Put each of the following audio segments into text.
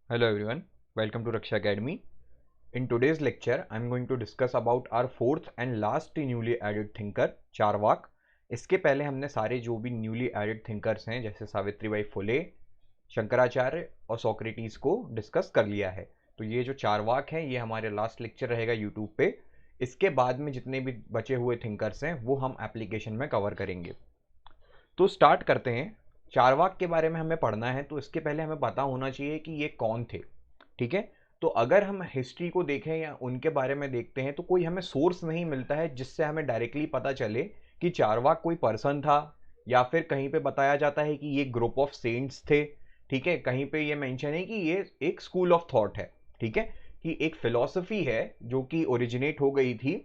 Hello everyone, welcome to Raksha Academy. In today's lecture, I'm going to discuss about our fourth and last newly added thinker, Charvaka. इसके पहले हमने सारे जो भी newly added thinkers हैं जैसे सावित्रीबाई फुले, शंकराचार्य और सोक्रेटिस को डिस्कस कर लिया है. तो ये जो चारवाक हैं ये हमारे लास्ट लेक्चर रहेगा यूट्यूब पे. इसके बाद में जितने भी बचे हुए थिंकर्स हैं वो हम एप्लीकेशन में कवर करेंगे. तो स्टार्ट करते हैं. चारवाक के बारे में हमें पढ़ना है तो इसके पहले हमें पता होना चाहिए कि ये कौन थे. ठीक है, तो अगर हम हिस्ट्री को देखें या उनके बारे में देखते हैं तो कोई हमें सोर्स नहीं मिलता है जिससे हमें डायरेक्टली पता चले कि चारवाक कोई पर्सन था, या फिर कहीं पे बताया जाता है कि ये ग्रुप ऑफ सेंट्स थे. ठीक है, कहीं पे ये मेंशन है कि ये एक स्कूल ऑफ थॉट है. ठीक है, कि एक फिलॉसफी है जो कि ओरिजिनेट हो गई थी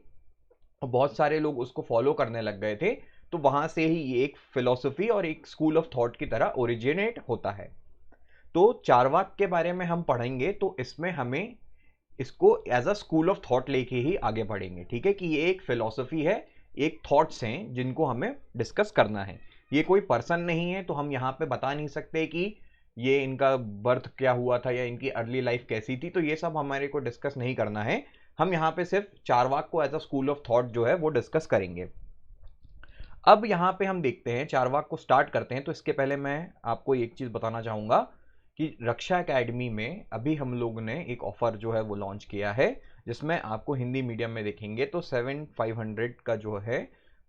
और बहुत सारे लोग उसको फॉलो करने लग गए थे. तो वहां से ही ये एक फिलॉसफी और एक स्कूल ऑफ थॉट की तरह ओरिजिनेट होता है. तो चारवाक के बारे में हम पढ़ेंगे तो इसमें हमें इसको as a school of thought लेके ही आगे बढ़ेंगे. ठीक है, कि ये एक फिलॉसफी है, एक थॉट्स हैं जिनको हमें डिस्कस करना है. ये कोई पर्सन नहीं है, तो हम यहाँ पे बता नहीं सकते कि ये इनका बर्थ क्या हुआ था या इनकी अर्ली लाइफ कैसी थी. तो ये सब हमारे को डिस्कस नहीं करना है. हम यहाँ पे सिर्फ चारवाक को as a school of thought जो है वो डिस्कस करेंगे. अब यहाँ पे हम देखते हैं, चारवाक को स्टार्ट करते हैं. तो इसके पहले मैं आपको एक चीज़ बताना चाहूँगा कि रक्षा एकेडमी में अभी हम लोग ने एक ऑफर जो है वो लॉन्च किया है जिसमें आपको हिंदी मीडियम में देखेंगे तो 7500 का जो है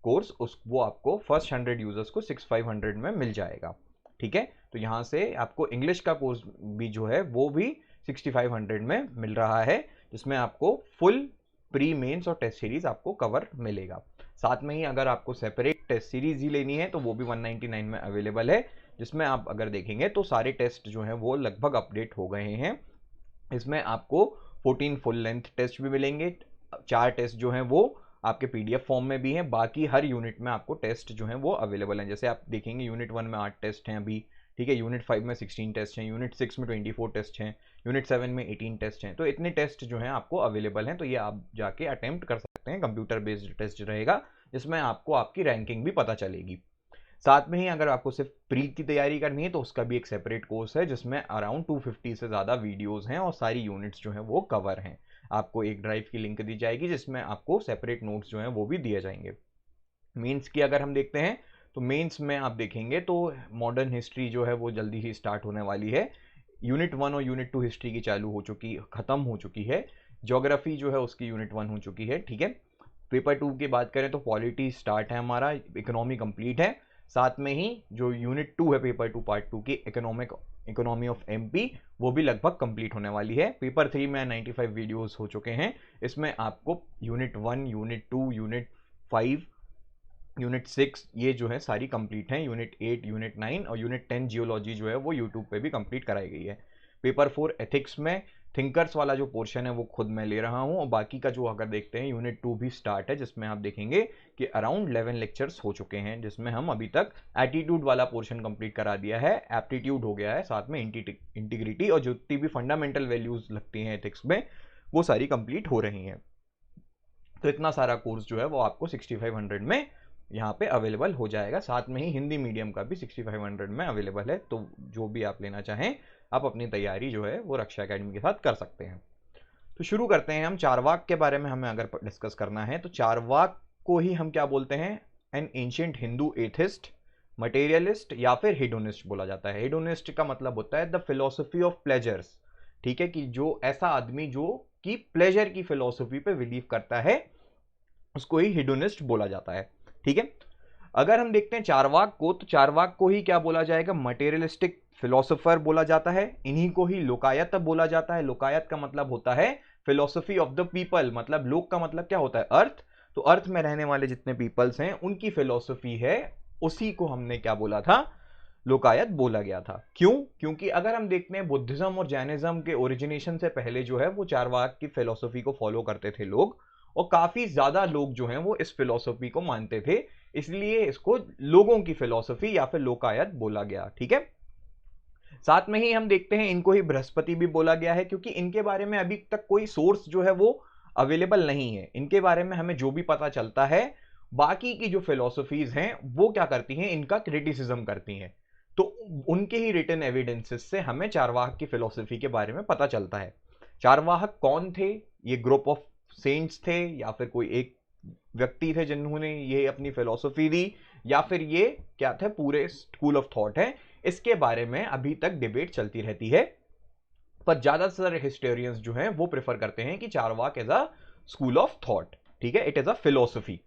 कोर्स उस वो आपको फर्स्ट 100 यूजर्स को 6500 में मिल जाएगा. ठीक है, तो यहाँ से आपको इंग्लिश का कोर्स भी जो है वो भी 6500 में मिल रहा है जिसमें आपको फुल प्री मेंस और टेस्ट सीरीज आपको कवर मिलेगा. साथ में ही अगर आपको सेपरेट टेस्ट सीरीज ही लेनी है तो वो भी 199 में अवेलेबल है, जिसमें आप अगर देखेंगे तो सारे टेस्ट जो हैं वो लगभग अपडेट हो गए हैं. इसमें आपको 14 फुल लेंथ टेस्ट भी मिलेंगे. 4 टेस्ट जो हैं वो आपके पीडीएफ फॉर्म में भी हैं. बाकी हर यूनिट में आपको टेस्ट जो हैं वो अवेलेबल हैं. जैसे आप देखेंगे यूनिट 1 में 8 टेस्ट हैं अभी. ठीक है, यूनिट 5 में 16 टेस्ट हैं, यूनिट 6 में 24 टेस्ट हैं, यूनिट 7 में 18 टेस्ट हैं. तो इतने टेस्ट जो हैं आपको अवेलेबल हैं. तो ये आप जाके अटेम्प्ट कर सकते हैं. कंप्यूटर बेस्ड टेस्ट रहेगा जिसमें आपको आपकी रैंकिंग भी पता चलेगी. साथ में ही अगर आपको सिर्फ प्री की तैयारी करनी है तो उसका भी एक सेपरेट कोर्स है जिसमें अराउंड 250 से ज़्यादा वीडियोस हैं और सारी यूनिट्स जो हैं वो कवर हैं. आपको एक ड्राइव की लिंक दी जाएगी जिसमें आपको सेपरेट नोट्स जो हैं वो भी दिए जाएंगे. मेंस की अगर हम देखते हैं तो मेंस में आप देखेंगे तो मॉडर्न हिस्ट्री जो है वो जल्दी ही स्टार्ट होने वाली है. यूनिट 1 और यूनिट 2 हिस्ट्री की चालू हो चुकी, ख़त्म हो चुकी है. ज्योग्राफी जो है उसकी यूनिट 1 हो चुकी है. ठीक है, पेपर 2 की बात करें तो पॉलिटी स्टार्ट है हमारा, इकोनॉमी कंप्लीट है. साथ में ही जो यूनिट 2 है पेपर 2 पार्ट 2 की इकोनॉमी ऑफ एमपी वो भी लगभग कंप्लीट होने वाली है. पेपर 3 में 95 वीडियोस हो चुके हैं. इसमें आपको यूनिट 1, यूनिट 2, यूनिट 5, यूनिट 6 ये जो है सारी कंप्लीट हैं. यूनिट 8, यूनिट 9 और यूनिट 10 जियोलॉजी जो है वो यूट्यूब पे भी कंप्लीट कराई गई है. पेपर 4 एथिक्स में थिंकर्स वाला जो पोर्शन है वो खुद मैं ले रहा हूँ. और बाकी का जो अगर देखते हैं यूनिट 2 भी स्टार्ट है जिसमें आप देखेंगे कि अराउंड 11 लेक्चर्स हो चुके हैं जिसमें हम अभी तक एटीट्यूड वाला पोर्शन कंप्लीट करा दिया है, एप्टीट्यूड हो गया है, साथ में इंटीग्रिटी और जितनी भी फंडामेंटल वैल्यूज लगती हैं एथिक्स में वो सारी कंप्लीट हो रही हैं. तो इतना सारा कोर्स जो है वो आपको 6500 में यहाँ पे अवेलेबल हो जाएगा. साथ में ही हिंदी मीडियम का भी 6500 में अवेलेबल है. तो जो भी आप लेना चाहें आप अपनी तैयारी जो है वो रक्षा एकेडमी के साथ कर सकते हैं. तो शुरू करते हैं. हम चारवाक के बारे में हमें अगर डिस्कस करना है तो चारवाक को ही हम क्या बोलते हैं, N ancient Hindu atheist, materialist या फिर हेडोनिस्ट बोला जाता है. हेडोनिस्ट का मतलब होता है द फिलोसफी ऑफ प्लेजर्स. ठीक है, कि जो ऐसा आदमी जो कि प्लेजर की फिलोसफी पे बिलीव करता है उसको ही हेडोनिस्ट बोला जाता है. ठीक है, अगर हम देखते हैं चारवाक को तो चारवाक को ही क्या बोला जाएगा, मटेरियलिस्टिक फिलोसोफर बोला जाता है. इन्हीं को ही लोकायत बोला जाता है. लोकायत का मतलब होता है फिलोसफी ऑफ द पीपल. मतलब लोक का मतलब क्या होता है, अर्थ. तो अर्थ में रहने वाले जितने पीपल्स हैं उनकी फिलोसफी है, उसी को हमने क्या बोला था, लोकायत बोला गया था. क्यों? क्योंकि अगर हम देखते हैं बुद्धिज्म और जैनिज्म के ओरिजिनेशन से पहले जो है वो चारवाक की फिलोसफी को फॉलो करते थे लोग, और काफी ज्यादा लोग जो हैं वो इस फिलोसफी को मानते थे. इसलिए इसको लोगों की फिलोसफी या फिर लोकायत बोला गया. ठीक है, साथ में ही हम देखते हैं इनको ही बृहस्पति भी बोला गया है क्योंकि इनके बारे में अभी तक कोई सोर्स जो है वो अवेलेबल नहीं है. इनके बारे में हमें जो भी पता चलता है बाकी की जो फिलोसफीज हैं वो क्या करती हैं, इनका क्रिटिसिज्म करती हैं. तो उनके ही रिटन एविडेंसेस से हमें चारवाक की फिलॉसफी के बारे में पता चलता है। चारवाक कौन थे? ये ग्रुप ऑफ सेंट्स थे, या फिर कोई एक व्यक्ति थे जिन्होंने ये अपनी फिलॉसफी दी, या फिर ये क्या थे, पूरे स्कूल ऑफ थॉट है? इसके बारे में अभी तक डिबेट चलती रहती है, पर ज्यादातर हिस्टोरियंस जो हैं वो प्रेफर करते हैं कि Charvaka is a school of thought, ठीक है, इट इज अ फिलोसफी।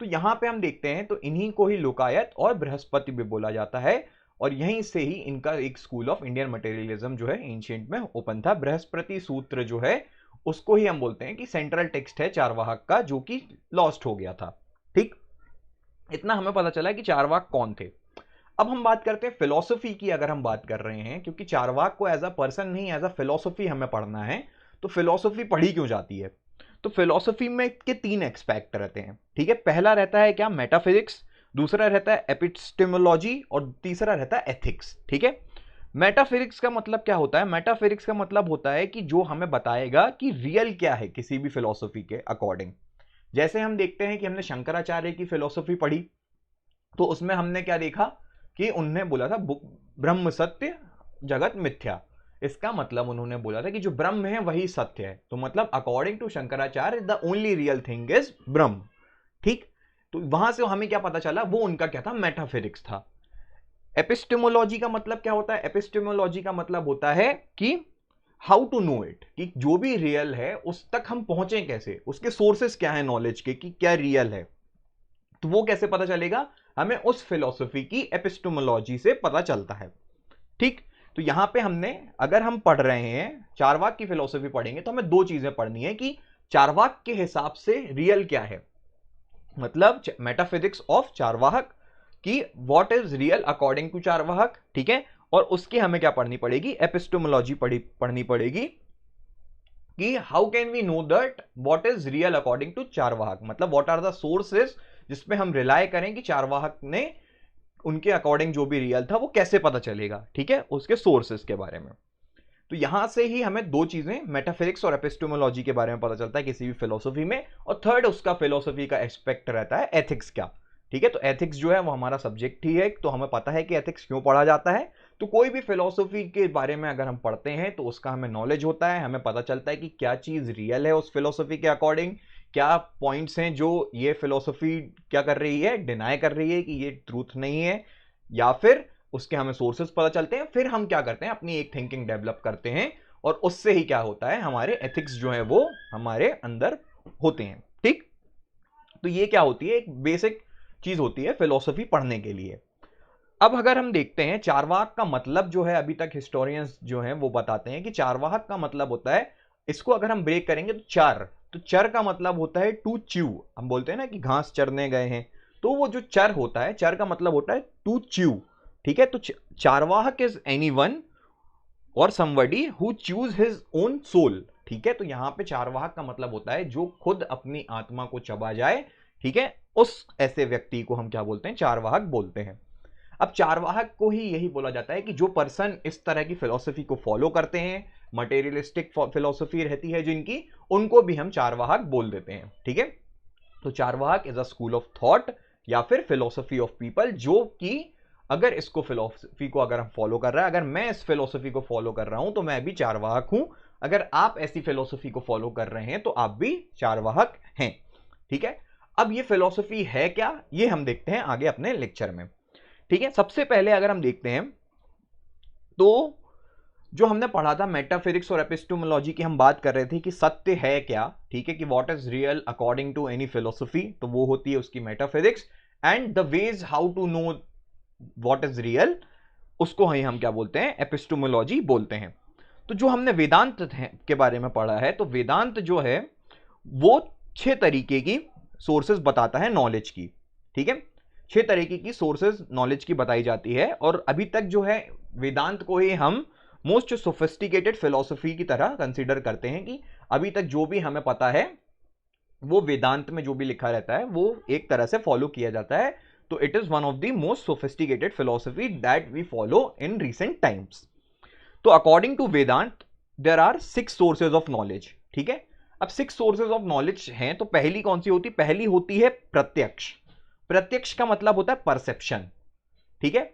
तो यहां पे हम देखते हैं तो इन्हीं को ही लोकायत और बृहस्पति भी बोला जाता है, और यहीं से ही इनका एक स्कूल ऑफ इंडियन मटेरियलिज्म जो है एंशिएंट में ओपन था। बृहस्पति सूत्र जो है उसको ही हम बोलते हैं कि सेंट्रल टेक्स्ट है चारवाक का, जो कि लॉस्ट हो गया था। ठीक, इतना हमें पता चला कि चारवाक कौन थे। अब हम बात करते हैं फिलॉसफी की। अगर हम बात कर रहे हैं, क्योंकि चारवाक को एज अ पर्सन नहीं, एज अ फिलॉसफी हमें पढ़ना है, तो फिलॉसफी पढ़ी क्यों जाती है? तो फिलॉसफी में के तीन एस्पेक्ट रहते हैं, ठीक है। पहला रहता है क्या? मेटाफिजिक्स, दूसरा रहता है एपिस्टेमोलॉजी, और तीसरा रहता है एथिक्स, ठीक है। मेटाफिजिक्स का मतलब क्या होता है? मेटाफिजिक्स का मतलब होता है कि जो हमें बताएगा कि रियल क्या है किसी भी फिलॉसफी के अकॉर्डिंग। जैसे हम देखते हैं कि हमने शंकराचार्य की फिलॉसफी पढ़ी, तो उसमें हमने क्या देखा कि उन्होंने बोला था ब्रह्म सत्य जगत मिथ्या। इसका मतलब उन्होंने बोला था कि जो ब्रह्म है वही सत्य है। तो मतलब according to Shankaracharya the only real thing is Brahma. ठीक, तो वहां से हमें क्या पता चला? वो उनका क्या था? मेटाफिजिक्स था। एपिस्टेमोलॉजी का मतलब क्या होता है? एपिस्टेमोलॉजी का मतलब होता है कि हाउ टू नो इट, कि जो भी रियल है उस तक हम पहुंचे कैसे, उसके सोर्सेस क्या है नॉलेज के, कि क्या रियल है। तो वो कैसे पता चलेगा? हमें उस फिलॉसफी की एपिस्टेमोलॉजी से पता चलता है। ठीक, तो यहां पे हमने, अगर हम पढ़ रहे हैं चारवाक की फिलॉसफी पढ़ेंगे, तो हमें दो चीजें पढ़नी है कि चारवाक के हिसाब से रियल क्या है, मतलब मेटाफिजिक्स ऑफ चारवाक कि what is real according to Charvaka, ठीक है। और उसकी हमें क्या पढ़नी पड़ेगी? एपिस्टेमोलॉजी पढ़नी पड़ेगी कि how can we know that what is real according to Charvaka, मतलब व्हाट आर द सोर्सेस जिसपे हम रिलाय करें कि चारवाक ने उनके अकॉर्डिंग जो भी रियल था वो कैसे पता चलेगा, ठीक है, उसके सोर्सेस के बारे में। तो यहां से ही हमें दो चीजें, मेटाफिजिक्स और एपिस्टेमोलॉजी के बारे में पता चलता है किसी भी फिलोसफी में। और थर्ड उसका फिलोसफी का एस्पेक्ट रहता है एथिक्स का, ठीक है। तो एथिक्स जो है वो हमारा सब्जेक्ट ही है, तो हमें पता है कि एथिक्स क्यों पढ़ा जाता है। तो कोई भी फिलोसफी के बारे में अगर हम पढ़ते हैं तो उसका हमें नॉलेज होता है, हमें पता चलता है कि क्या चीज रियल है उस फिलोसफी के अकॉर्डिंग, क्या पॉइंट्स हैं जो ये फिलोसफी क्या कर रही है, डिनाई कर रही है कि ये ट्रूथ नहीं है, या फिर उसके हमें सोर्सेस पता चलते हैं। फिर हम क्या करते हैं? अपनी एक थिंकिंग डेवलप करते हैं, और उससे ही क्या होता है? हमारे एथिक्स जो है वो हमारे अंदर होते हैं। ठीक, तो ये क्या होती है? एक बेसिक चीज होती है फिलोसफी पढ़ने के लिए। अब अगर हम देखते हैं चारवाक का मतलब जो है, अभी तक हिस्टोरियंस जो हैं वो बताते हैं कि चारवाक का मतलब होता है, इसको अगर हम ब्रेक करेंगे तो चार, तो चर का मतलब होता है टू च्यू। हम बोलते हैं ना कि घास चरने गए हैं, तो वो जो चर होता है, चर का मतलब होता है टू च्यू, ठीक है। तो Charvaka is anyone or somebody who choose his own soul, ठीक है। तो यहां पे चारवाक का मतलब होता है जो खुद अपनी आत्मा को चबा जाए, ठीक है, उस ऐसे व्यक्ति को हम क्या बोलते हैं? चारवाक बोलते हैं। अब चारवाक को ही यही बोला जाता है कि जो पर्सन इस तरह की फिलॉसफी को फॉलो करते हैं, मटेरियलिस्टिक फिलॉसफी रहती है जिनकी, उनको भी हम चारवाक बोल देते हैं, ठीक है। तो Charvaka is a school of thought या फिर फिलॉसफी ऑफ पीपल, जो कि अगर इसको फिलॉसफी को अगर हम फॉलो कर रहे हैं, अगर मैं इस फिलॉसफी को फॉलो कर रहा हूं तो मैं भी चारवाक हूं, अगर आप ऐसी फिलॉसफी को फॉलो कर रहे हैं तो आप भी चारवाक हैं, ठीक है। अब ये फिलॉसफी है क्या, ये हम देखते हैं आगे अपने लेक्चर में, ठीक है। सबसे पहले अगर हम देखते हैं तो जो हमने पढ़ा था मेटाफिजिक्स और एपिस्टेमोलॉजी की, हम बात कर रहे थे कि सत्य है क्या, ठीक है, कि what is real according to any philosophy, तो वो होती है उसकी metaphysics. And the ways how to know what is real, उसको हम क्या बोलते हैं? एपिस्टेमोलॉजी बोलते हैं। तो जो हमने वेदांत के बारे में पढ़ा है, तो वेदांत जो है वो 6 तरीके की सोर्सेज बताता है नॉलेज की, ठीक है। 6 तरीके की सोर्सेज नॉलेज की बताई जाती है, और अभी तक जो है वेदांत को ही हम मोस्ट सोफिस्टिकेटेड फिलोसफी की तरह कंसीडर करते हैं, कि अभी तक जो भी हमें पता है वो वेदांत में जो भी लिखा रहता है वो एक तरह से फॉलो किया जाता है। तो it is one of the most sophisticated philosophy that we follow in recent times. तो according to Vedanta there are 6 sources of knowledge, ठीक है। अब 6 सोर्सेज ऑफ नॉलेज हैं, तो पहली कौन सी होती? पहली होती है प्रत्यक्ष। प्रत्यक्ष का मतलब होता है परसेप्शन, ठीक है।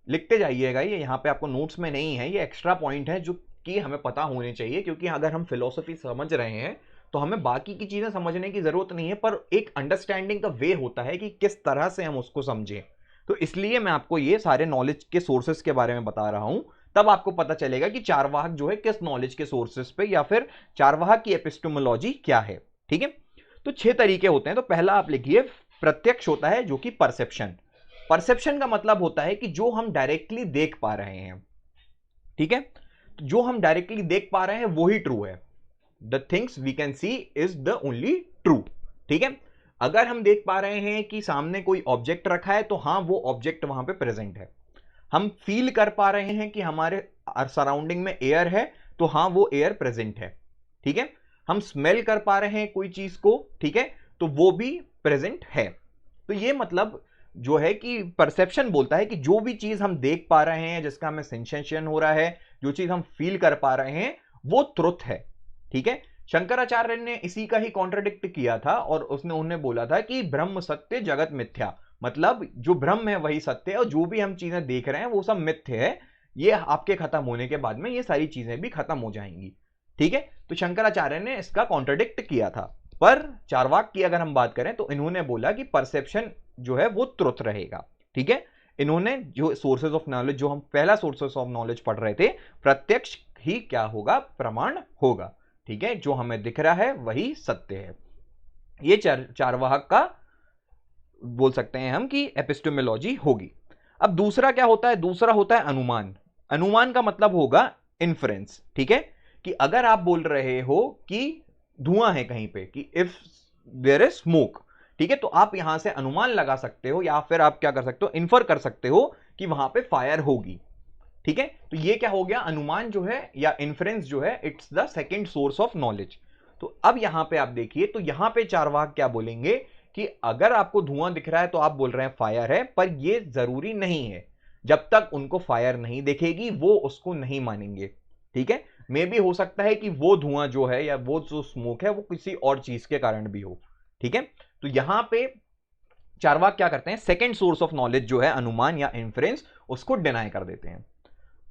लिखते जाइएगा, ये यहाँ पे आपको नोट्स में नहीं है, ये एक्स्ट्रा पॉइंट है जो कि हमें पता होने चाहिए, क्योंकि अगर हम फिलोसफी समझ रहे हैं तो हमें बाकी की चीजें समझने की जरूरत नहीं है, पर एक अंडरस्टैंडिंग का वे होता है कि किस तरह से हम उसको समझें। तो इसलिए मैं आपको ये सारे नॉलेज के सोर्सेस के बारे में बता रहा हूं, तब आपको पता चलेगा कि चारवाक जो है किस नॉलेज के सोर्सेस पे, या फिर चारवाक की एपिस्टेमोलॉजी क्या है। ठीक है, तो 6 तरीके होते हैं। तो पहला आप लिखिए, प्रत्यक्ष होता है जो कि परसेप्शन। परसेप्शन का मतलब होता है कि जो हम डायरेक्टली देख पा रहे हैं। ठीक है, तो जो हम डायरेक्टली देख पा रहे हैं वो ही ट्रू है। The things we can see is the only true. ठीक है, अगर हम देख पा रहे हैं कि सामने कोई ऑब्जेक्ट रखा है तो हाँ, वो ऑब्जेक्ट वहां पे प्रेजेंट है। हम फील कर पा रहे हैं कि हमारे सराउंडिंग में एयर है तो हाँ, वो एयर प्रेजेंट है। ठीक है, हम स्मेल कर पा रहे हैं कोई चीज को, ठीक है, तो वो भी प्रेजेंट है। तो ये मतलब जो है कि परसेप्शन बोलता है कि जो भी चीज हम देख पा रहे हैं, जिसका हमें सेंसेशन हो रहा है, जो चीज हम फील कर पा रहे हैं, वो ट्रुथ है। ठीक है, शंकराचार्य ने इसी का ही कॉन्ट्राडिक्ट किया था और उन्हें बोला था कि ब्रह्म सत्य जगत मिथ्या, मतलब जो ब्रह्म है वही सत्य है और जो भी हम चीजें देख रहे हैं वो सब मिथ्य है। ये आपके खत्म होने के बाद में ये सारी चीजें भी खत्म हो जाएंगी। ठीक है, तो शंकराचार्य ने इसका कॉन्ट्राडिक्ट किया था। पर चारवाक की अगर हम बात करें तो इन्होंने बोला कि परसेप्शन जो है वो ट्रुथ रहेगा। ठीक है, इन्होंने जो सोर्सेज ऑफ नॉलेज, जो हम पहला सोर्सेज ऑफ नॉलेज पढ़ रहे थे, प्रत्यक्ष ही क्या होगा, प्रमाण होगा। ठीक है, जो हमें दिख रहा है वही सत्य है। ये चारवाहक का बोल सकते हैं हम कि एपिस्टेमोलॉजी होगी। अब दूसरा क्या होता है, दूसरा होता है अनुमान। अनुमान का मतलब होगा इन्फरेंस। ठीक है, कि अगर आप बोल रहे हो कि धुआं है कहीं पे, कि इफ देयर इज स्मोक, ठीक है, तो आप यहां से अनुमान लगा सकते हो या फिर आप क्या कर सकते हो, इन्फर कर सकते हो कि वहां पे फायर होगी। ठीक है, तो ये क्या हो गया, अनुमान जो है या इन्फ्रेंस जो है, it's the second source of knowledge. तो अब यहां पे आप देखिए, तो यहां पे चारवाक क्या बोलेंगे कि अगर आपको धुआं दिख रहा है तो आप बोल रहे हैं फायर है, पर ये जरूरी नहीं है। जब तक उनको फायर नहीं दिखेगी वो उसको नहीं मानेंगे। ठीक है, मे भी हो सकता है कि वो धुआं जो है या वो जो स्मोक है वो किसी और चीज के कारण भी हो। ठीक है, तो यहां पे चारवाक क्या करते हैं, सेकंड सोर्स ऑफ नॉलेज जो है अनुमान या इन्फ्रेंस, उसको डिनाई कर देते हैं।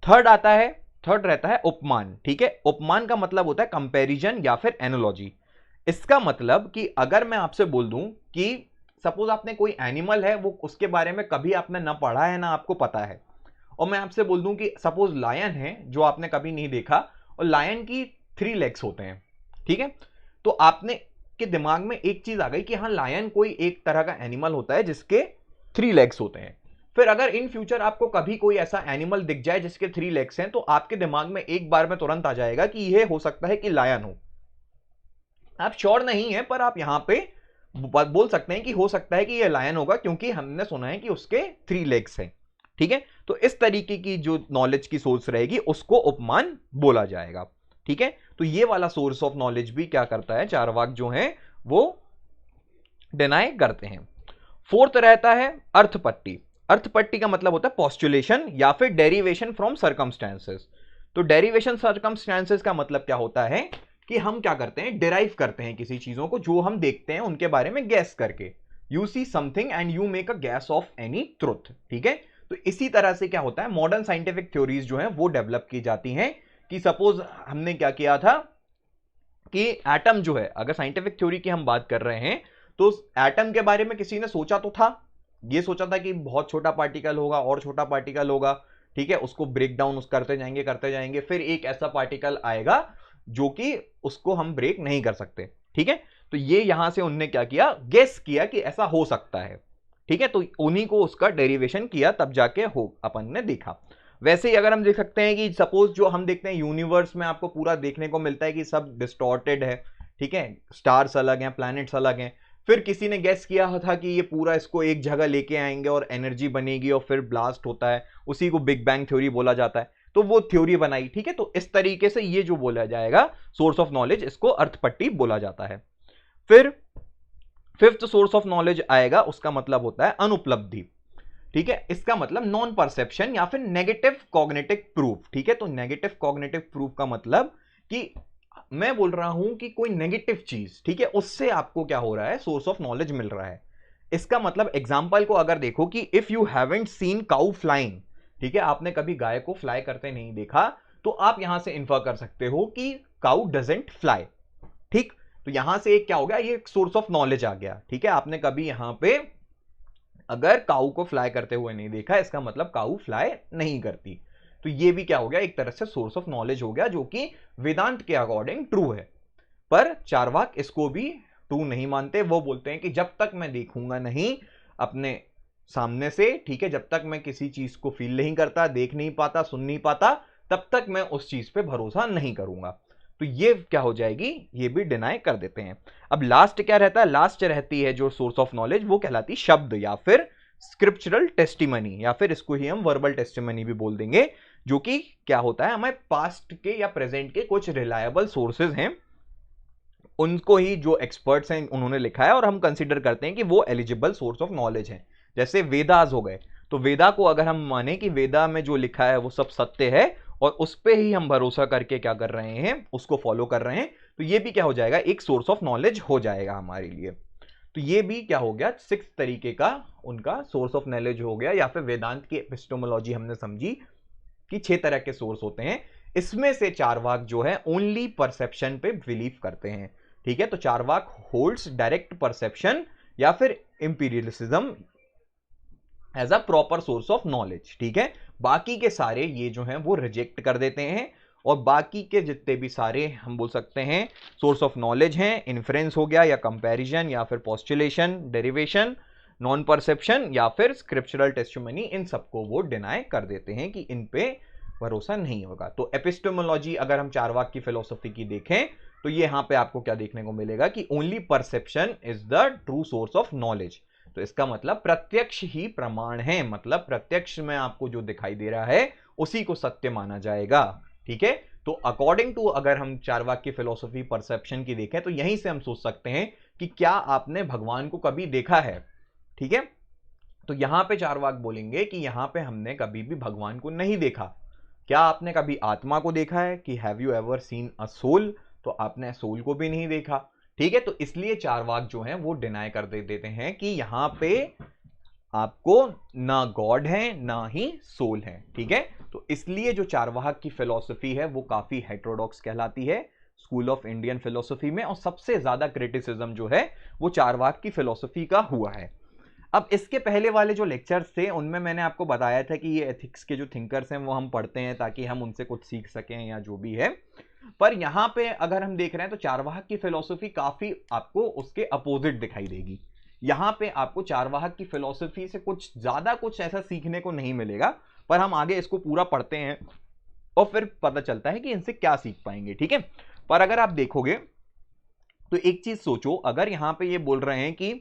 थर्ड रहता है उपमान। ठीक है, उपमान का मतलब होता है कंपैरिजन या फिर एनालॉजी। इसका मतलब कि अगर मैं आपसे बोल दूं कि सपोज आपने कोई एनिमल है, वो उसके बारे में कभी आपने ना पढ़ा है ना आपको पता है, और मैं आपसे बोल दूं कि सपोज लायन है जो आपने कभी नहीं देखा, और लायन की 3 लेग्स होते हैं। ठीक है, तो आपने के दिमाग में एक चीज आ गई कि हाँ, लायन कोई एक तरह का एनिमल होता है जिसके 3 लेग्स होते हैं। फिर अगर इन फ्यूचर आपको कभी कोई ऐसा एनिमल दिख जाए जिसके 3 लेग्स हैं, तो आपके दिमाग में एक बार में तुरंत आ जाएगा कि यह हो सकता है कि लायन हो। आप श्योर नहीं है, पर आप यहां पे बोल सकते हैं कि हो सकता है कि यह लायन होगा, क्योंकि हमने सुना है कि उसके 3 लेग्स हैं। ठीक है, तो इस तरीके की जो नॉलेज की सोर्स रहेगी उसको उपमान बोला जाएगा। ठीक है, तो ये वाला सोर्स ऑफ नॉलेज भी क्या करता है, चारवाक जो है वो डिनाई करते हैं। फोर्थ रहता है अर्थपट्टी। अर्थपट्टी का मतलब होता है पोस्टुलेशन या फिर डेरिवेशन फ्रॉम सर्कमस्टेंसेस। तो डेरिवेशन सर्कमस्टेंसेस का मतलब क्या होता है कि हम क्या करते हैं, डिराइव करते हैं किसी चीजों को जो हम देखते हैं उनके बारे में गैस करके। You see something and you make a gas off any truth. ठीक है, तो इसी तरह से क्या होता है, मॉडर्न साइंटिफिक थ्योरीज जो है वो डेवलप की जाती हैं। कि सपोज हमने क्या किया था कि एटम जो है, अगर साइंटिफिक थ्योरी की हम बात कर रहे हैं, तो एटम के बारे में किसी ने सोचा तो था, ये सोचा था कि बहुत छोटा पार्टिकल होगा और छोटा पार्टिकल होगा। ठीक है, उसको ब्रेक डाउन करते जाएंगे, फिर एक ऐसा पार्टिकल आएगा जो कि उसको हम ब्रेक नहीं कर सकते। ठीक है, तो ये यहां से उनने क्या किया, गेस किया कि ऐसा हो सकता है। ठीक है, तो उन्हीं को उसका डेरिवेशन किया, तब जाके हो अपन ने देखा। वैसे ही अगर हम देख सकते हैं कि सपोज जो हम देखते हैं यूनिवर्स में आपको पूरा देखने को मिलता है कि सब डिस्टॉर्टेड है। ठीक है, स्टार्स अलग हैं, प्लैनेट्स अलग हैं। फिर किसी ने गेस किया था कि ये पूरा इसको एक जगह लेके आएंगे और एनर्जी बनेगी और फिर ब्लास्ट होता है, उसी को बिग बैंग थ्योरी बोला जाता है। तो वो थ्योरी बनाई। ठीक है, तो इस तरीके से ये जो बोला जाएगा सोर्स ऑफ नॉलेज, इसको अर्थपट्टी बोला जाता है। फिर फिफ्थ सोर्स ऑफ नॉलेज आएगा, उसका मतलब होता है अनुपलब्धि। ठीक है, इसका मतलब नॉन परसेप्शन या फिर नेगेटिव कॉग्निटिव प्रूफ। ठीक है, तो नेगेटिव कॉग्निटिव प्रूफ का मतलब कि मैं बोल रहा हूं कि कोई नेगेटिव चीज, ठीक है, उससे आपको क्या हो रहा है, सोर्स ऑफ नॉलेज मिल रहा है। इसका मतलब एग्जांपल को अगर देखो कि if you haven't seen cow flying, ठीक है, आपने कभी गाय को फ्लाई करते नहीं देखा, तो आप यहां से इन्फर कर सकते हो कि काउ डजंट फ्लाई। ठीक, तो यहां से एक क्या हो गया, ये एक सोर्स ऑफ नॉलेज आ गया। ठीक है, आपने कभी यहां पे अगर काऊ को फ्लाई करते हुए नहीं देखा, इसका मतलब काऊ फ्लाई नहीं करती। तो ये भी क्या हो गया, एक तरह से सोर्स ऑफ नॉलेज हो गया, जो कि वेदांत के अकॉर्डिंग ट्रू है। पर चारवाक इसको भी ट्रू नहीं मानते। वो बोलते हैं कि जब तक मैं देखूंगा नहीं अपने सामने से, ठीक है, जब तक मैं किसी चीज को फील नहीं करता, देख नहीं पाता, सुन नहीं पाता, तब तक मैं उस चीज पे भरोसा नहीं करूंगा। तो ये क्या हो जाएगी, ये भी डिनाई कर देते हैं। अब लास्ट क्या रहता है, लास्ट रहती है जो सोर्स ऑफ नॉलेज, वो कहलाती शब्द या फिर स्क्रिप्चरल टेस्टिमनी, या फिर इसको ही हम वर्बल टेस्टिमनी भी बोल देंगे, जो कि क्या होता है, हमें पास्ट के या प्रेजेंट के कुछ रिलायबल सोर्सेज हैं, उनको ही जो एक्सपर्ट्स हैं उन्होंने लिखा है और हम कंसीडर करते हैं कि वो एलिजिबल सोर्स ऑफ नॉलेज है। जैसे वेदास हो गए, तो वेदा को अगर हम माने कि वेदा में जो लिखा है वो सब सत्य है और उस पे ही हम भरोसा करके क्या कर रहे हैं, उसको फॉलो कर रहे हैं, तो ये भी क्या हो जाएगा, एक सोर्स ऑफ नॉलेज हो जाएगा हमारे लिए। तो ये भी क्या हो गया, 6 तरीके का उनका सोर्स ऑफ नॉलेज हो गया, या फिर वेदांत की एपिस्टेमोलॉजी हमने समझी कि 6 तरह के सोर्स होते हैं। इसमें से चारवाक जो है ओनली परसेप्शन पे बिलीव करते हैं। ठीक है, तो चारवाक होल्ड्स डायरेक्ट परसेप्शन या फिर imperialism as a proper source of knowledge. ठीक है, बाकी के सारे ये जो हैं वो रिजेक्ट कर देते हैं, और बाकी के जितने भी सारे हम बोल सकते हैं सोर्स ऑफ नॉलेज हैं, इन्फ्रेंस हो गया या कंपैरिजन या फिर पोस्टुलेशन, डेरिवेशन, नॉन परसेप्शन या फिर स्क्रिप्चरल टेस्टिमनी, इन सबको वो डिनाई कर देते हैं कि इन पे भरोसा नहीं होगा। तो एपिस्टेमोलॉजी अगर हम चारवाक की फिलोसफी की देखें, तो ये यहां पे आपको क्या देखने को मिलेगा कि only perception is the true source of knowledge. तो इसका मतलब प्रत्यक्ष ही प्रमाण है, मतलब प्रत्यक्ष में आपको जो दिखाई दे रहा है उसी को सत्य माना जाएगा। ठीक है, तो अकॉर्डिंग टू अगर हम चारवाक की फिलोसफी परसेप्शन की देखें, तो यहीं से हम सोच सकते हैं कि क्या आपने भगवान को कभी देखा है। ठीक है, तो यहां पे चारवाक बोलेंगे कि यहां पे हमने कभी भी भगवान को नहीं देखा। क्या आपने कभी आत्मा को देखा है, कि have you ever seen a soul, तो आपने सोल को भी नहीं देखा। ठीक है, तो इसलिए चारवाक जो है वो डिनाई कर देते हैं कि यहां पे आपको ना गॉड है ना ही सोल है। ठीक है, तो इसलिए जो चारवाक की फिलॉसफी है वो काफी हेटेरोडॉक्स कहलाती है स्कूल ऑफ इंडियन फिलोसफी में, और सबसे ज्यादा क्रिटिसिज्म जो है वो चारवाक की फिलोसफी का हुआ है। अब इसके पहले वाले जो लेक्चर्स थे उनमें मैंने आपको बताया था कि ये एथिक्स के जो थिंकर्स हैं वो हम पढ़ते हैं ताकि हम उनसे कुछ सीख सकें या जो भी है। पर यहां पे अगर हम देख रहे हैं तो चारवाक की फिलॉसफी काफी आपको उसके अपोजिट दिखाई देगी। यहां पे आपको चारवाक की फिलॉसफी से कुछ ज्यादा कुछ ऐसा सीखने को नहीं मिलेगा, पर हम आगे इसको पूरा पढ़ते हैं और फिर पता चलता है कि इनसे क्या सीख पाएंगे। ठीक है, पर अगर आप देखोगे तो एक चीज सोचो, अगर यहां पे ये बोल रहे हैं कि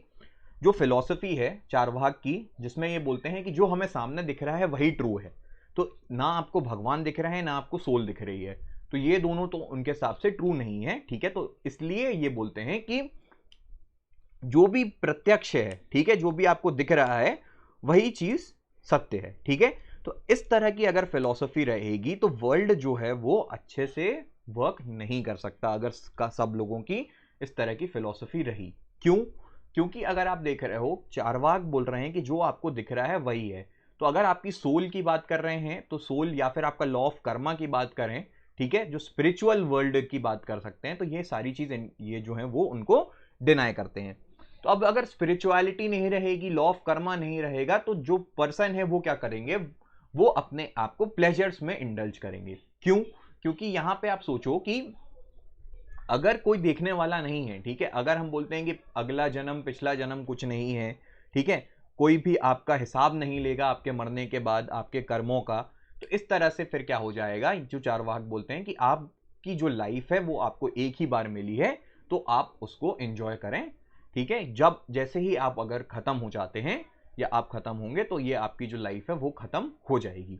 जो फिलॉसफी है चारवाक की, जिसमें ये बोलते हैं कि जो हमें सामने दिख रहा है वही ट्रू है, तो ना आपको भगवान दिख रहे हैं ना आपको सोल दिख रही है, तो ये दोनों तो उनके हिसाब से ट्रू नहीं है। ठीक है, तो इसलिए ये बोलते हैं कि जो भी प्रत्यक्ष है, ठीक है, जो भी आपको दिख रहा है वही चीज सत्य है। ठीक है, तो इस तरह की अगर फिलॉसफी रहेगी तो वर्ल्ड जो है वो अच्छे से वर्क नहीं कर सकता, अगर सब लोगों की इस तरह की फिलॉसफी रही। क्यों? क्योंकि अगर आप देख रहे हो चारवाक बोल रहे हैं कि जो आपको दिख रहा है वही है, तो अगर आपकी सोल की बात कर रहे हैं तो सोल, या फिर आपका लॉ ऑफ कर्मा की बात करें, ठीक है, जो स्पिरिचुअल वर्ल्ड की बात कर सकते हैं, तो ये सारी चीजें ये जो है वो उनको डिनाई करते हैं। तो अब अगर स्पिरिचुअलिटी नहीं रहेगी, लॉ ऑफ कर्मा नहीं रहेगा, तो जो पर्सन है वो क्या करेंगे, वो अपने आप को प्लेजर्स में इंडल्ज करेंगे। क्यों? क्योंकि यहां पे आप सोचो कि अगर कोई देखने वाला नहीं है, ठीक है, अगर हम बोलते हैं कि अगला जन्म पिछला जन्म कुछ नहीं है, ठीक है, कोई भी आपका हिसाब नहीं लेगा आपके मरने के बाद आपके कर्मों का, तो इस तरह से फिर क्या हो जाएगा, जो चारवाक बोलते हैं कि आपकी जो लाइफ है वो आपको एक ही बार मिली है, तो आप उसको एंजॉय करें। ठीक है, जब जैसे ही आप अगर खत्म हो जाते हैं या आप खत्म होंगे, तो ये आपकी जो लाइफ है वो खत्म हो जाएगी,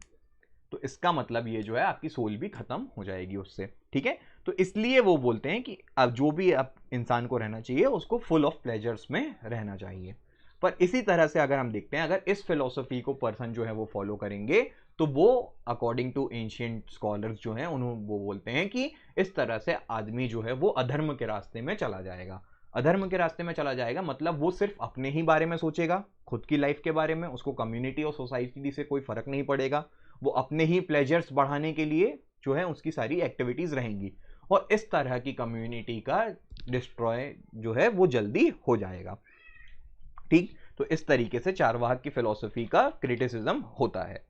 तो इसका मतलब ये जो है आपकी सोल भी खत्म हो जाएगी उससे। ठीक है, तो इसलिए वो बोलते हैं कि अब जो भी आप इंसान को रहना चाहिए उसको फुल ऑफ प्लेजर्स में रहना चाहिए। पर इसी तरह से अगर हम देखते हैं, अगर इस फिलॉसफी को पर्सन जो है वो फॉलो करेंगे, तो वो अकॉर्डिंग टू एंशिएंट स्कॉलर्स जो हैं उन्होंने वो बोलते हैं कि इस तरह से आदमी जो है वो अधर्म के रास्ते में चला जाएगा। अधर्म के रास्ते में चला जाएगा मतलब वो सिर्फ अपने ही बारे में सोचेगा, खुद की लाइफ के बारे में, उसको कम्युनिटी और सोसाइटी से कोई फर्क नहीं पड़ेगा, वो अपने ही प्लेजर्स बढ़ाने के लिए जो है उसकी सारी एक्टिविटीज रहेंगी, और इस तरह की कम्युनिटी का डिस्ट्रॉय जो है वो जल्दी हो जाएगा। ठीक, तो इस तरीके से चारवाक की फिलॉसफी का क्रिटिसिज्म होता है।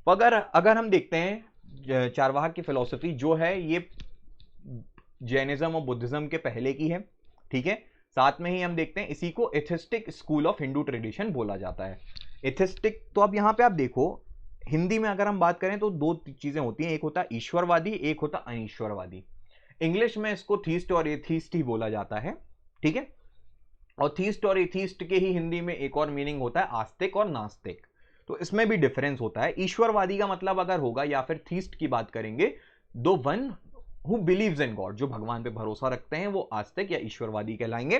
अगर अगर हम देखते हैं चारवाक की फिलॉसफी जो है ये जैनिज्म और बुद्धिज्म के पहले की है, ठीक है। साथ में ही हम देखते हैं इसी को atheistic school of Hindu tradition बोला जाता है। एथिस्टिक, तो अब यहां पे आप देखो हिंदी में अगर हम बात करें तो दो चीजें होती हैं, एक होता है ईश्वरवादी, एक होता अनीश्वरवादी। इंग्लिश में इसको थीस्ट और एथीस्ट ही बोला जाता है, ठीक है। और थीस्ट और एथीस्ट के ही हिंदी में एक और मीनिंग होता है आस्तिक और नास्तिक, तो इसमें भी डिफरेंस होता है। ईश्वरवादी का मतलब अगर होगा, या फिर थीस्ट की बात करेंगे, दो one who believes in God, जो भगवान पे भरोसा रखते हैं वो आस्तिक या ईश्वरवादी कहलाएंगे,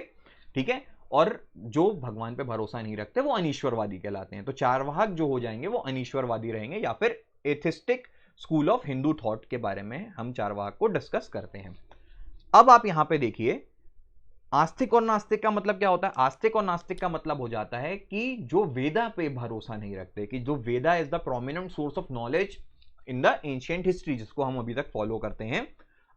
ठीक है। और जो भगवान पे भरोसा नहीं रखते वो अनीश्वरवादी कहलाते हैं। तो चारवाहक जो हो जाएंगे वो अनीश्वरवादी रहेंगे, या फिर atheistic school of Hindu thought के बारे में हम चारवाहक को डिस्कस करते हैं। अब आप यहां पे देखिए आस्तिक और नास्तिक का मतलब क्या होता है। आस्तिक और नास्तिक का मतलब हो जाता है कि जो वेदा पे भरोसा नहीं रखते, कि जो Veda is the prominent source of knowledge in the ancient history, जिसको हम अभी तक फॉलो करते हैं।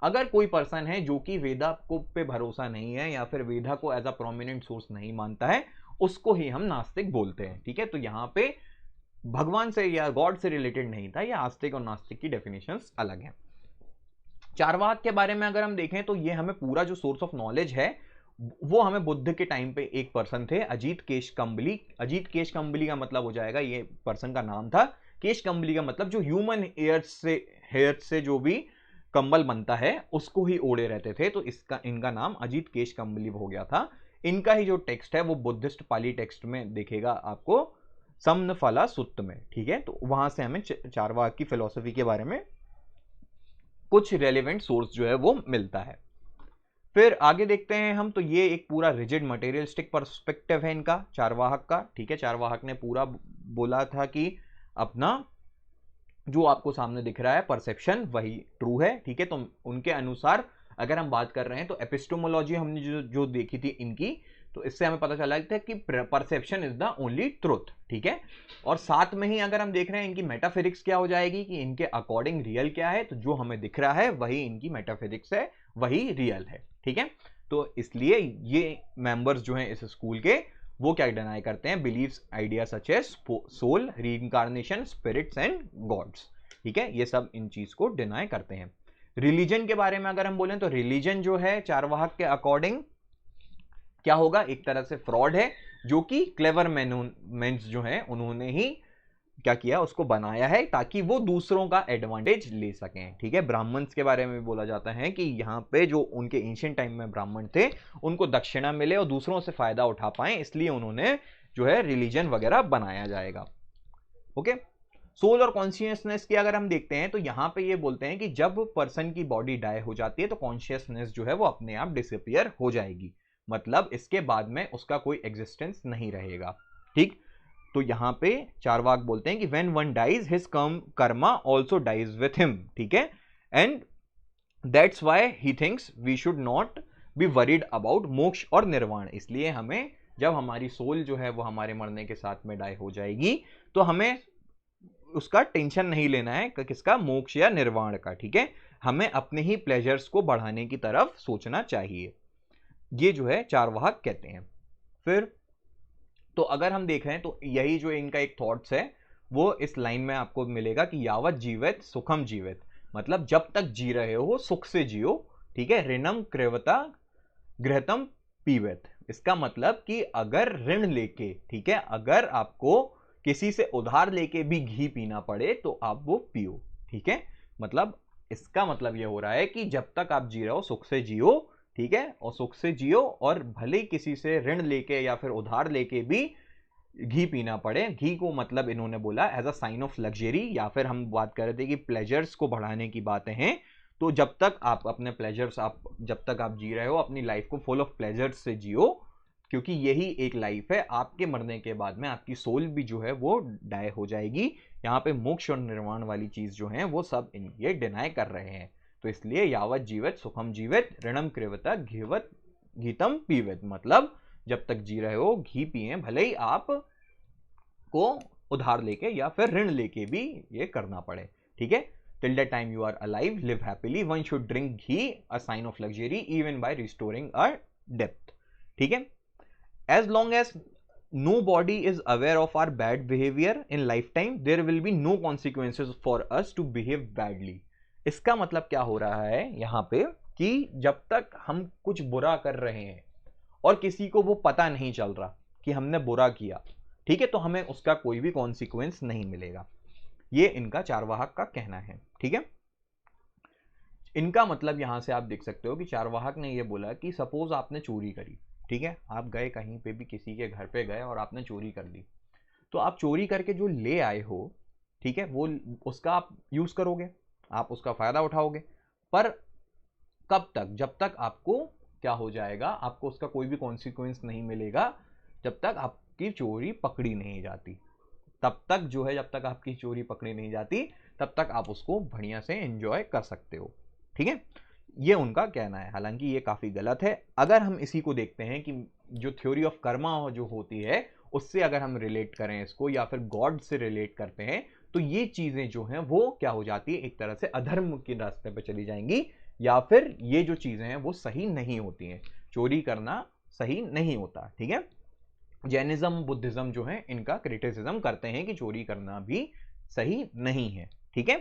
अगर कोई पर्सन है जो कि वेदा को पे भरोसा नहीं है, या फिर वेदा को एज अ प्रोमिनेंट सोर्स नहीं मानता है, उसको ही हम नास्तिक बोलते हैं, ठीक है। तो यहां पे भगवान से या गॉड से रिलेटेड नहीं था, या आस्तिक और नास्तिक की डेफिनेशंस अलग हैं। चारवाक के बारे में अगर हम देखें तो ये हमें पूरा जो सोर्स ऑफ नॉलेज है वो हमें बुद्ध के टाइम पे एक पर्सन थे, अजीत केशकम्बली। अजीत केशकम्बली का मतलब हो जाएगा, ये पर्सन का नाम था। केशकम्बली का मतलब जो ह्यूमन हेयर से जो भी कंबल बनता है उसको ही ओढ़े रहते थे, तो इसका इनका नाम अजीत केशकम्बली हो गया था। इनका ही जो टेक्स्ट है वो बुद्धिस्ट पाली टेक्स्ट में दिखेगा आपको, समनफला सुत्त में, ठीक है। तो वहां से हमें चारवाक की फिलॉसफी के बारे में कुछ रेलेवेंट सोर्स जो है वो मिलता है। फिर आगे देखते हैं हम, तो ये एक पूरा रिजिड मटेरियलिस्टिक पर्सपेक्टिव है इनका, चारवाहक का, ठीक है। चारवाहक ने पूरा बोला था कि अपना जो आपको सामने दिख रहा है परसेप्शन वही ट्रू है, ठीक है। तो उनके अनुसार अगर हम बात कर रहे हैं तो एपिस्टोमोलॉजी हमने जो देखी थी इनकी, तो इससे हमें पता चला था कि perception is the only truth, ठीक है। और साथ में ही अगर हम देख रहे हैं इनकी मेटाफिजिक्स क्या हो जाएगी, कि इनके अकॉर्डिंग रियल क्या है, तो जो हमें दिख रहा है वही इनकी मेटाफिजिक्स है, वही रियल है, ठीक है। तो इसलिए ये मेंबर्स जो हैं इस स्कूल के वो क्या डिनाई करते हैं, believes idea such as soul, reincarnation, spirits and gods, ठीक है। ये सब इन चीज को डिनाई करते हैं। रिलीजन के बारे में अगर हम बोलें तो रिलीजन जो है चारवाहक के अकॉर्डिंग क्या होगा, एक तरह से फ्रॉड है, जो कि क्लेवर मेंस जो हैं उन्होंने ही क्या किया, उसको बनाया है ताकि वो दूसरों का एडवांटेज ले सकें, ठीक है। ब्राह्मण्स के बारे में भी बोला जाता है कि यहाँ पे जो उनके एंशिएंट टाइम में ब्राह्मण थे उनको दक्षिणा मिले और दूसरों से फायदा उठा पाए, इसलिए उन्होंने जो है रिलीजन वगैरह बनाया जाएगा, ओके। सोल और कॉन्शियसनेस की अगर हम देखते हैं तो यहाँ पे ये बोलते हैं कि जब पर्सन की बॉडी डाई हो जाती है तो कॉन्शियसनेस जो है वो अपने आप डिसअपियर हो जाएगी, मतलब इसके बाद में उसका कोई एग्जिस्टेंस नहीं रहेगा, ठीक। तो यहां पे चारवाक बोलते हैं कि when one dies his karma also dies with him, ठीक है। And that's why he thinks we should not be worried about moksha और निर्वाण। इसलिए हमें जब हमारी सोल जो है वो हमारे मरने के साथ में डाई हो जाएगी तो हमें उसका टेंशन नहीं लेना है, किसका, मोक्ष या निर्वाण का, ठीक है। हमें अपने ही प्लेजर्स को बढ़ाने की तरफ सोचना चाहिए, ये जो है चारवाहक कहते हैं। फिर तो अगर हम देख रहे हैं तो यही जो इनका एक थॉट्स है वो इस लाइन में आपको मिलेगा कि यावत जीवित सुखम जीवित, मतलब जब तक जी रहे हो सुख से जियो, ठीक है। ऋणम कृवता गृहतम पीवत, इसका मतलब कि अगर ऋण लेके, ठीक है, अगर आपको किसी से उधार लेके भी घी पीना पड़े तो आप वो पियो, ठीक है। मतलब इसका मतलब ये हो रहा है कि जब तक आप जी रहे हो सुख से जियो, ठीक है, और सुख से जियो, और भले किसी से ऋण लेके या फिर उधार लेके भी घी पीना पड़े। घी को मतलब इन्होंने बोला as a sign of luxury, या फिर हम बात कर रहे थे कि प्लेजर्स को बढ़ाने की बातें हैं। तो जब तक आप अपने प्लेजर्स, जब तक आप जी रहे हो अपनी लाइफ को फुल ऑफ प्लेजर्स से जियो, क्योंकि यही एक लाइफ है। आपके मरने के बाद में आपकी सोल भी जो है वो डाई हो जाएगी। यहाँ पे मोक्ष और निर्वाण वाली चीज जो है वो सब ये डिनाई कर रहे हैं। तो इसलिए यावत जीवित सुखम जीवित ऋणम कृवत घीवत गीतम पीवित, मतलब जब तक जी रहे हो घी पिए, भले ही आप को उधार लेके या फिर ऋण लेके भी ये करना पड़े, ठीक है। Till the time you are alive live happily one should drink ghee a sign of luxury even by restoring a depth, ठीक है। As long as nobody is aware of our bad behavior in lifetime there will be no consequences for us to behave badly। इसका मतलब क्या हो रहा है यहां पे कि जब तक हम कुछ बुरा कर रहे हैं और किसी को वो पता नहीं चल रहा कि हमने बुरा किया, ठीक है, तो हमें उसका कोई भी कॉन्सिक्वेंस नहीं मिलेगा। ये इनका चारवाहक का कहना है, ठीक है। इनका मतलब यहां से आप देख सकते हो कि चारवाहक ने ये बोला कि सपोज आपने चोरी करी, ठीक है, आप गए कहीं पे भी किसी के घर पे गए और आपने चोरी कर दी, तो आप चोरी करके जो ले आए हो, ठीक है, वो उसका आप यूज करोगे, आप उसका फायदा उठाओगे, पर कब तक? जब तक आपको क्या हो जाएगा, आपको उसका कोई भी कॉन्सिक्वेंस नहीं मिलेगा, जब तक आपकी चोरी पकड़ी नहीं जाती। तब तक जो है, जब तक आपकी चोरी पकड़ी नहीं जाती तब तक आप उसको बढ़िया से एंजॉय कर सकते हो, ठीक है। ये उनका कहना है, हालांकि ये काफी गलत है। अगर हम इसी को देखते हैं कि जो थ्योरी ऑफ कर्मा जो होती है उससे अगर हम रिलेट करें इसको या फिर गॉड से रिलेट करते हैं तो ये चीजें जो हैं वो क्या हो जाती है, एक तरह से अधर्म के रास्ते पे चली जाएंगी या फिर ये जो चीजें हैं वो सही नहीं होती हैं। चोरी करना सही नहीं होता, ठीक है। जैनिज्म बुद्धिज्म जो है इनका क्रिटिसिज्म करते हैं कि चोरी करना भी सही नहीं है, ठीक है।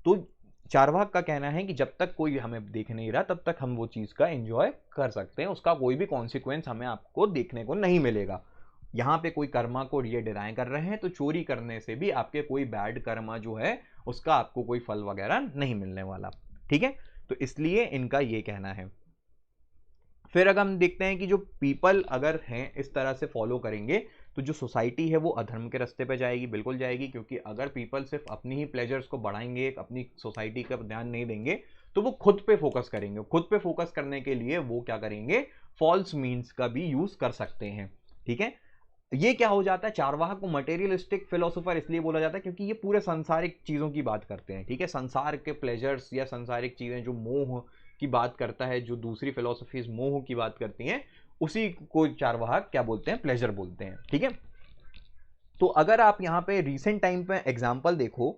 तो चारवाक का कहना है कि जब तक कोई हमें देख नहीं रहा तब तक हम वो चीज का एंजॉय कर सकते हैं, उसका कोई भी कॉन्सिक्वेंस हमें आपको देखने को नहीं मिलेगा। यहाँ पे कोई कर्मा को ये डिनाई कर रहे हैं, तो चोरी करने से भी आपके कोई बैड कर्मा जो है उसका आपको कोई फल वगैरह नहीं मिलने वाला, ठीक है। तो इसलिए इनका ये कहना है। फिर अगर हम देखते हैं कि जो पीपल अगर हैं इस तरह से फॉलो करेंगे तो जो सोसाइटी है वो अधर्म के रास्ते पे जाएगी, बिल्कुल जाएगी, क्योंकि अगर पीपल सिर्फ अपनी ही प्लेजर्स को बढ़ाएंगे, अपनी सोसाइटी का ध्यान नहीं देंगे, तो वो खुद पे फोकस करेंगे। खुद पे फोकस करने के लिए वो क्या करेंगे, फॉल्स मीन्स का भी यूज कर सकते हैं, ठीक है। ये क्या हो जाता है, चारवाक को मटेरियलिस्टिक फिलोसोफर इसलिए बोला जाता है क्योंकि ये पूरे सांसारिक चीजों की बात करते हैं, ठीक है। संसार के प्लेजर्स या सांसारिक चीजें जो मोह की बात करता है, जो दूसरी फिलोसफीज मोह की बात करती हैं, उसी को चारवाहक क्या बोलते हैं, प्लेजर बोलते हैं, ठीक है। तो अगर आप यहाँ पे रिसेंट टाइम पे एग्जांपल देखो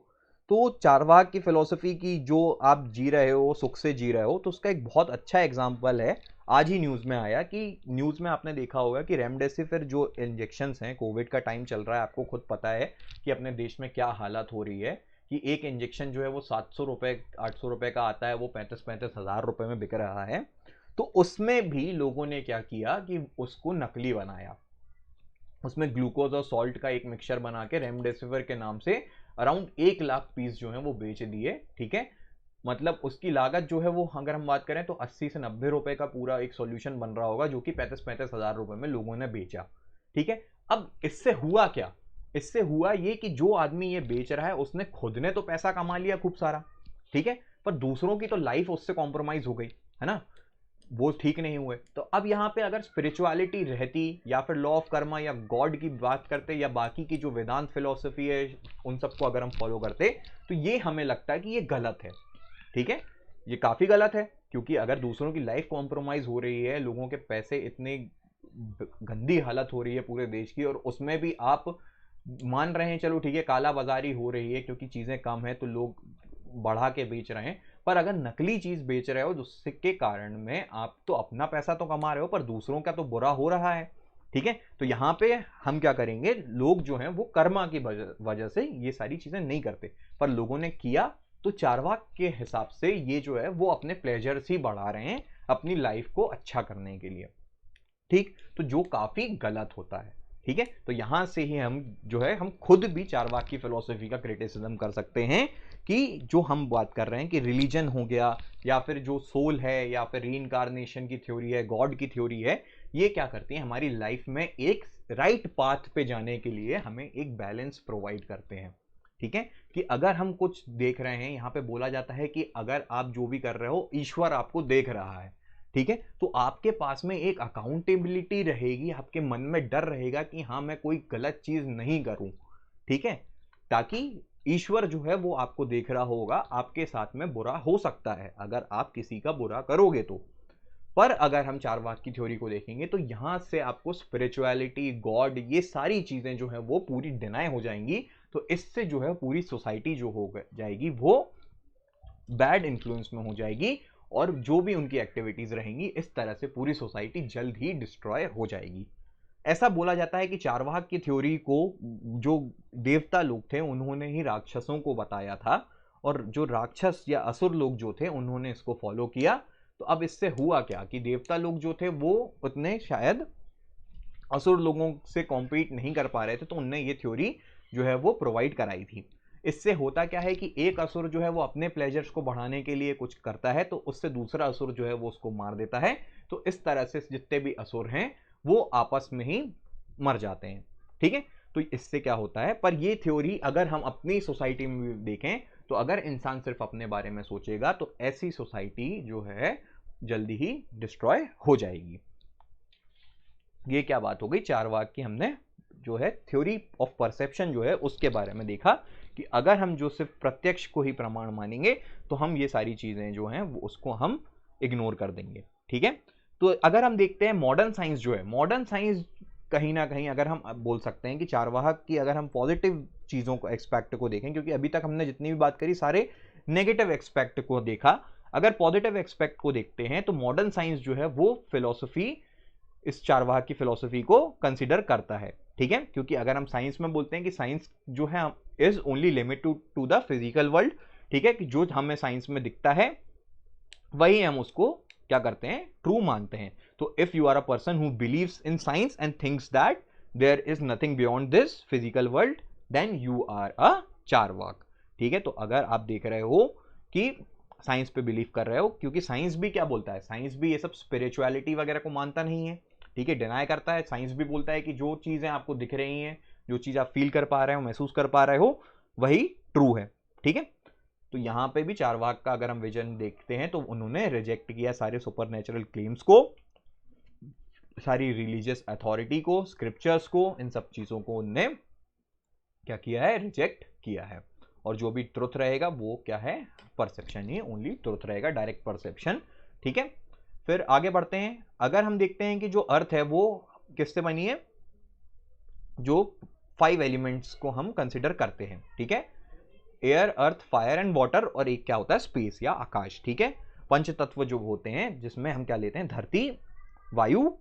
तो चारवाक की फिलोसफी की जो आप जी रहे हो, सुख से जी रहे हो, तो उसका एक बहुत अच्छा एग्जांपल है। आज ही न्यूज में आया कि न्यूज में आपने देखा होगा कि रेमडेसिविर जो इंजेक्शंस हैं, कोविड का टाइम चल रहा है, आपको खुद पता है कि अपने देश में क्या हालत हो रही है कि एक इंजेक्शन जो है वो 700 रुपए 800 रुपए का आता है, वो 35-35 हजार रुपए में बिक रहा है। तो उसमें भी लोगों ने क्या किया कि उसको नकली बनाया, उसमें ग्लूकोज और सॉल्ट का एक मिक्सचर बना के रेमडेसिविर के नाम से अराउंड 1 लाख पीस जो है वो बेच दिए, ठीक है। मतलब उसकी लागत जो है वो अगर हम बात करें तो 80 से 90 रुपए का पूरा एक सॉल्यूशन बन रहा होगा, जो कि 35-35 हजार रुपए में लोगों ने बेचा, ठीक है। अब इससे हुआ क्या, इससे हुआ ये कि जो आदमी ये बेच रहा है उसने खुद ने तो पैसा कमा लिया खूब सारा, ठीक है, पर दूसरों की तो लाइफ उससे कॉम्प्रोमाइज हो गई, है ना, वो ठीक नहीं हुए। तो अब यहाँ पे अगर स्पिरिचुअलिटी रहती या फिर लॉ ऑफ कर्मा या गॉड की बात करते या बाकी की जो वेदांत फिलोसफी है उन सबको अगर हम फॉलो करते तो ये हमें लगता है कि ये गलत है, ठीक है। ये काफी गलत है क्योंकि अगर दूसरों की लाइफ कॉम्प्रोमाइज हो रही है, लोगों के पैसे इतने गंदी हालत हो रही है पूरे देश की, और उसमें भी आप मान रहे हैं चलो ठीक है काला बाजारी हो रही है क्योंकि चीजें कम है तो लोग बढ़ा के बेच रहे हैं, पर अगर नकली चीज बेच रहे हो जिसके कारण में आप तो अपना पैसा तो कमा रहे हो पर दूसरों का तो बुरा हो रहा है, ठीक है। तो यहाँ पे हम क्या करेंगे, लोग जो हैं वो कर्मा की वजह से ये सारी चीजें नहीं करते, पर लोगों ने किया, तो चारवाक के हिसाब से ये जो है वो अपने प्लेजर्स ही बढ़ा रहे हैं अपनी लाइफ को अच्छा करने के लिए, ठीक। तो जो काफी गलत होता है, ठीक है। तो यहां से ही हम जो है हम खुद भी चारवाक की फिलोसफी का क्रिटिसिज्म कर सकते हैं कि जो हम बात कर रहे हैं कि रिलीजन हो गया या फिर जो सोल है या फिर रीइंकारनेशन की थ्योरी है, गॉड की थ्योरी है, ये क्या करती है हमारी लाइफ में एक राइट पाथ पे जाने के लिए हमें एक बैलेंस प्रोवाइड करते हैं, ठीक है। कि अगर हम कुछ देख रहे हैं, यहाँ पे बोला जाता है कि अगर आप जो भी कर रहे हो ईश्वर आपको देख रहा है, ठीक है, तो आपके पास में एक अकाउंटेबिलिटी रहेगी, आपके मन में डर रहेगा कि हाँ मैं कोई गलत चीज नहीं करूं, ठीक है, ताकि ईश्वर जो है वो आपको देख रहा होगा, आपके साथ में बुरा हो सकता है अगर आप किसी का बुरा करोगे तो। पर अगर हम चारवाक की थ्योरी को देखेंगे तो यहां से आपको स्पिरिचुअलिटी, गॉड, ये सारी चीजें जो है वो पूरी डिनाई हो जाएंगी। तो इससे जो है पूरी सोसाइटी जो हो जाएगी वो बैड इन्फ्लुएंस में हो जाएगी, और जो भी उनकी एक्टिविटीज रहेंगी इस तरह से पूरी सोसाइटी जल्द ही डिस्ट्रॉय हो जाएगी। ऐसा बोला जाता है कि चारवाक की थ्योरी को जो देवता लोग थे उन्होंने ही राक्षसों को बताया था, और जो राक्षस या असुर लोग जो थे उन्होंने इसको फॉलो किया। तो अब इससे हुआ क्या कि देवता लोग जो थे वो उतने शायद असुर लोगों से कॉम्पीट नहीं कर पा रहे थे, तो उनने ये थ्योरी जो है वो प्रोवाइड कराई थी। इससे होता क्या है कि एक असुर जो है वो अपने प्लेजर्स को बढ़ाने के लिए कुछ करता है, तो उससे दूसरा असुर जो है वो उसको मार देता है। तो इस तरह से जितने भी असुर हैं वो आपस में ही मर जाते हैं। ठीक है, तो इससे क्या होता है, पर ये थ्योरी अगर हम अपनी सोसाइटी में देखें तो अगर इंसान सिर्फ अपने बारे में सोचेगा तो ऐसी सोसाइटी जो है जल्दी ही डिस्ट्रॉय हो जाएगी। ये क्या बात हो गई, चारवाक की हमने जो है थ्योरी ऑफ परसेप्शन जो है उसके बारे में देखा कि अगर हम जो सिर्फ प्रत्यक्ष को ही प्रमाण मानेंगे तो हम ये सारी चीजें जो हैं वो उसको हम इग्नोर कर देंगे। ठीक है, तो अगर हम देखते हैं मॉडर्न साइंस जो है, मॉडर्न साइंस कहीं ना कहीं अगर हम बोल सकते हैं कि चारवाक की अगर हम पॉजिटिव चीजों को एक्सपेक्ट को देखें, क्योंकि अभी तक हमने जितनी भी बात करी सारे नेगेटिव एक्सपेक्ट को देखा, अगर पॉजिटिव एक्सपेक्ट को देखते हैं तो मॉडर्न साइंस जो है वो फिलॉसफी इस चारवाक की फिलॉसफी को कंसिडर करता है। ठीक है, क्योंकि अगर हम साइंस में बोलते हैं कि साइंस जो है is only limit to the physical world, ठीक है, कि जो हमें साइंस में दिखता है वही हम उसको क्या करते हैं, ट्रू मानते हैं। तो if you are a person who believes in science and thinks that there is nothing beyond this physical world, then you are a Charvaka. ठीक है, तो अगर आप देख रहे हो कि साइंस पे बिलीव कर रहे हो, क्योंकि साइंस भी क्या बोलता है, साइंस भी ये सब स्पिरिचुअलिटी वगैरह को मानता नहीं है। ठीक है, डिनाई करता है। साइंस भी बोलता है कि जो चीजें आपको दिख रही हैं, जो चीज आप फील कर पा रहे हो, महसूस कर पा रहे हो, वही ट्रू है। ठीक है, तो यहां पे भी चारवाक का अगर हम विजन देखते हैं तो उन्होंने रिजेक्ट किया सारे सुपरनेचुरल क्लेम्स को, सारी रिलीजियस अथॉरिटी को, स्क्रिप्चर्स को, इन सब चीजों को उन्होंने क्या किया है, रिजेक्ट किया है। और जो भी ट्रुथ रहेगा वो क्या है, परसेप्शन ही ओनली ट्रुथ रहेगा, डायरेक्ट परसेप्शन। ठीक है, फिर आगे बढ़ते हैं। अगर हम देखते हैं कि जो अर्थ है वो किससे बनी है, जो 5 एलिमेंट्स को हम कंसिडर करते हैं। ठीक है, air, earth, fire and water, और एक क्या होता है, स्पेस या आकाश। ठीक है, पंच तत्व जो होते हैं जिसमें हम क्या लेते हैं, धरती, वायु,